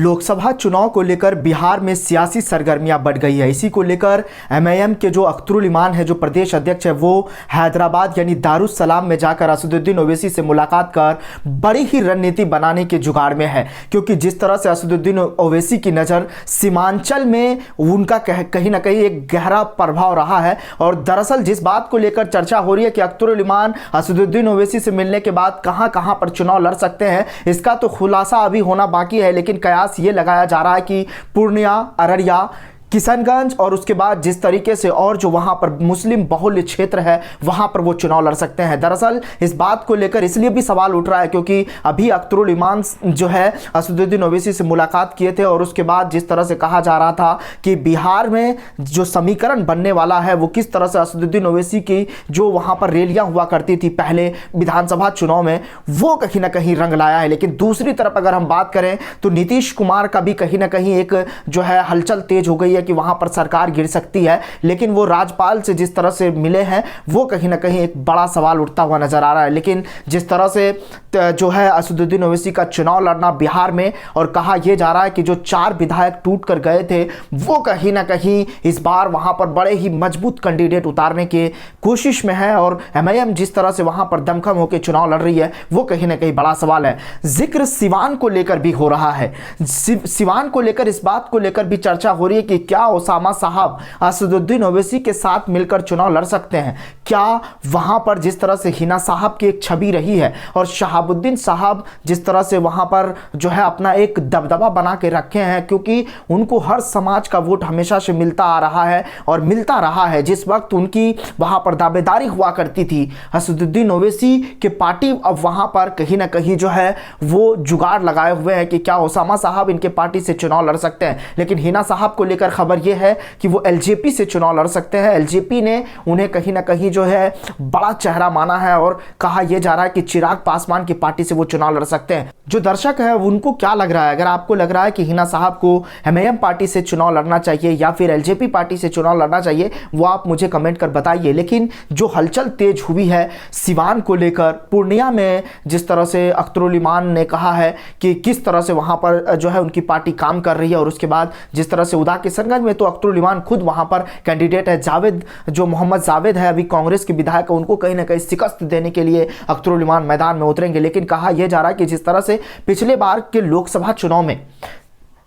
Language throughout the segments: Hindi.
लोकसभा चुनाव को लेकर बिहार में सियासी सरगर्मियां बढ़ गई है। इसी को लेकर एमआईएम के जो अख्तरुल इमान है, जो प्रदेश अध्यक्ष है, वो हैदराबाद यानी दारुस्सलाम में जाकर असदुद्दीन ओवैसी से मुलाकात कर बड़ी ही रणनीति बनाने के जुगाड़ में है। क्योंकि जिस तरह से असदुद्दीन ओवैसी की नज़र सीमांचल में उनका कहीं ना कहीं एक गहरा प्रभाव रहा है। और दरअसल जिस बात को लेकर चर्चा हो रही है कि अख्तरुल इमान असदुद्दीन ओवैसी से मिलने के बाद कहां कहां पर चुनाव लड़ सकते हैं, इसका तो खुलासा अभी होना बाकी है। लेकिन कयास ये लगाया जा रहा है कि पूर्णिया, अररिया, किशनगंज और उसके बाद जिस तरीके से और जो वहां पर मुस्लिम बहुल्य क्षेत्र है वहां पर वो चुनाव लड़ सकते हैं। दरअसल इस बात को लेकर इसलिए भी सवाल उठ रहा है क्योंकि अभी अख्तरुल इमान जो है असदुद्दीन ओवैसी से मुलाकात किए थे और उसके बाद जिस तरह से कहा जा रहा था कि बिहार में जो समीकरण बनने वाला है वो किस तरह से असदुद्दीन ओवैसी की जो वहां पर रैलियां हुआ करती थी पहले विधानसभा चुनाव में, वो कहीं ना कहीं रंग लाया है। लेकिन दूसरी तरफ अगर हम बात करें तो नीतीश कुमार का भी कहीं ना कहीं एक जो है हलचल तेज हो गई है कि वहां पर सरकार गिर सकती है। लेकिन वो राज्यपाल से जिस तरह से मिले हैं वो कहीं ना कहीं एक बड़ा सवाल उठता हुआ नजर आ रहा है। लेकिन जिस तरह से जो है असदुद्दीन ओवैसी का चुनाव लड़ना बिहार में, और कहा यह जा रहा है कि जो 4 विधायक टूट कर गए थे वो कहीं ना कहीं इस बार वहां पर बड़े ही मजबूत कैंडिडेट उतारने की कोशिश में है। और एमआईएम जिस तरह से वहां पर दमखम होकर चुनाव लड़ रही है वो कहीं ना कहीं बड़ा सवाल है। जिक्र सिवान को लेकर भी हो रहा है। सिवान को लेकर इस बात को लेकर भी चर्चा हो रही है कि क्या ओसामा साहब असदुद्दीन ओवैसी के साथ मिलकर चुनाव लड़ सकते हैं। क्या वहां पर जिस तरह से हिना साहब की एक छवि रही है और शहाबुद्दीन साहब जिस तरह से वहां पर जो है अपना एक दबदबा बना के रखे हैं, क्योंकि उनको हर समाज का वोट हमेशा से मिलता आ रहा है और मिलता रहा है। जिस वक्त उनकी वहां पर दावेदारी हुआ करती थी असदुद्दीन ओवैसी के पार्टी, अब वहां पर कहीं ना कहीं जो है वो जुगाड़ लगाए हुए हैं कि क्या ओसामा साहब इनके पार्टी से चुनाव लड़ सकते हैं। लेकिन हिना साहब को लेकर खबर यह है कि वो एलजेपी से चुनाव लड़ सकते हैं। एलजेपी ने उन्हें कहीं ना कहीं जो है बड़ा चेहरा माना है और कहा यह जा रहा है कि चिराग पासवान की पार्टी से वो चुनाव लड़ सकते हैं। जो दर्शक है उनको क्या लग रहा है? अगर आपको लग रहा है कि हिना साहब को एमआईएम पार्टी से चुनाव लड़ना चाहिए या फिर एलजेपी पार्टी से चुनाव लड़ना चाहिए, वो आप मुझे कमेंट कर बताइए। लेकिन जो हलचल तेज हुई है सिवान को लेकर, पूर्णिया में जिस तरह से अख्तरुल इमान ने कहा है कि किस तरह से वहां पर जो है उनकी पार्टी काम कर रही है, और उसके बाद जिस तरह से उदा किशनगंज में तो अख्तरुल इमान खुद वहां पर कैंडिडेट है। जावेद, जो मोहम्मद जावेद है अभी कांग्रेस के विधायक है, उनको कहीं ना कहीं शिकस्त देने के लिए अख्तरुल इमान मैदान में उतरेंगे। लेकिन कहा यह जा रहा है कि जिस तरह से पिछले बार के लोकसभा चुनाव में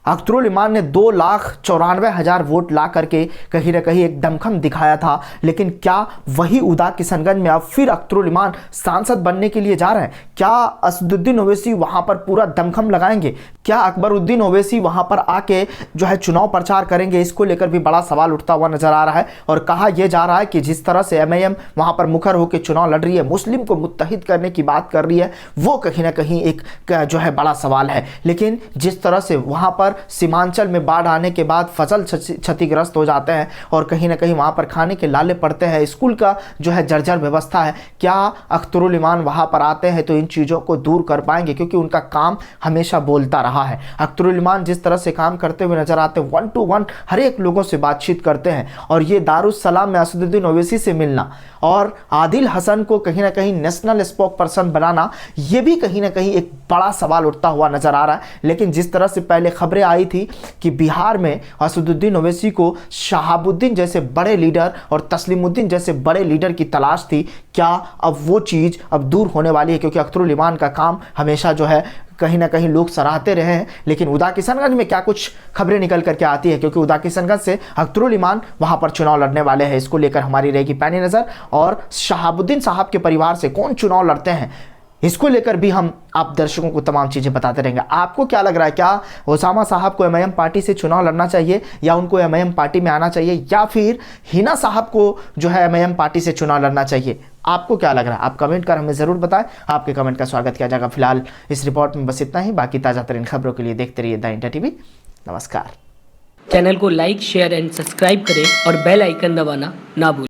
अख्तरुल इमान ने 2,94,000 वोट ला करके कहीं ना कहीं एक दमखम दिखाया था, लेकिन क्या वही उदा किशनगंज में अब फिर अख्तरुल इमान सांसद बनने के लिए जा रहे हैं? क्या असदुद्दीन ओवैसी वहां पर पूरा दमखम लगाएंगे? क्या अकबरुद्दीन ओवैसी वहां पर आके जो है चुनाव प्रचार करेंगे? इसको लेकर भी बड़ा सवाल उठता हुआ नजर आ रहा है। और कहा यह जा रहा है कि जिस तरह से एमआईएम वहां पर मुखर होकर चुनाव लड़ रही है, मुस्लिम को मुत्तहिद करने की बात कर रही है, वो कहीं ना कहीं एक जो है बड़ा सवाल है। लेकिन जिस तरह से वहां पर सीमांचल में बाढ़ आने के बाद फसल क्षतिग्रस्त हो जाते हैं और कहीं ना कहीं वहां पर खाने के लाले पड़ते हैं, स्कूल का जो है जर्जर व्यवस्था है, क्या अख्तरुल इमान वहां पर आते हैं तो इन चीज़ों को दूर कर पाएंगे? क्योंकि उनका काम हमेशा बोलता रहा है। अख्तरुल इमान जिस तरह से काम करते हुए नजर आते हैं, 1 to 1 हर एक लोगों से बातचीत करते हैं। और ये दारुस्सलाम में असदुद्दीन ओवैसी से मिलना और आदिल हसन को कहीं ना कहीं नेशनल स्पोक पर्सन बनाना, ये भी कहीं ना कहीं एक बड़ा सवाल उठता हुआ नजर आ रहा है। लेकिन जिस तरह से पहले खबरें आई थी कि बिहार में असदुद्दीन ओवैसी को शहाबुद्दीन जैसे बड़े लीडर और तस्लीमुद्दीन जैसे बड़े लीडर की तलाश थी, क्या अब वो चीज़ अब दूर होने वाली है? क्योंकि अख्तरुल इमान का काम हमेशा जो है कहीं ना कहीं लोग सराहते रहे हैं। लेकिन उदा किशनगंज में क्या कुछ खबरें निकल करके आती है, क्योंकि उदा किशनगंज से अख्तरुल इमान वहां पर चुनाव लड़ने वाले हैं। इसको लेकर हमारी रहेगी पैनी नज़र। और शहाबुद्दीन साहब के परिवार से कौन चुनाव लड़ते हैं, इसको लेकर भी हम आप दर्शकों को तमाम चीज़ें बताते रहेंगे। आपको क्या लग रहा है? क्या ओसामा साहब को एमआईएम पार्टी से चुनाव लड़ना चाहिए या उनको एमआईएम पार्टी में आना चाहिए, या फिर हिना साहब को जो है एमआईएम पार्टी से चुनाव लड़ना चाहिए? आपको क्या लग रहा है? आप कमेंट कर हमें ज़रूर बताएं। आपके कमेंट का स्वागत किया जाएगा। फिलहाल इस रिपोर्ट में बस इतना ही। बाकी ताज़ा तरीन खबरों के लिए देखते रहिए द इंडिया टीवी। नमस्कार। चैनल को लाइक, शेयर एंड सब्सक्राइब करें और बेल आइकन दबाना ना भूलें।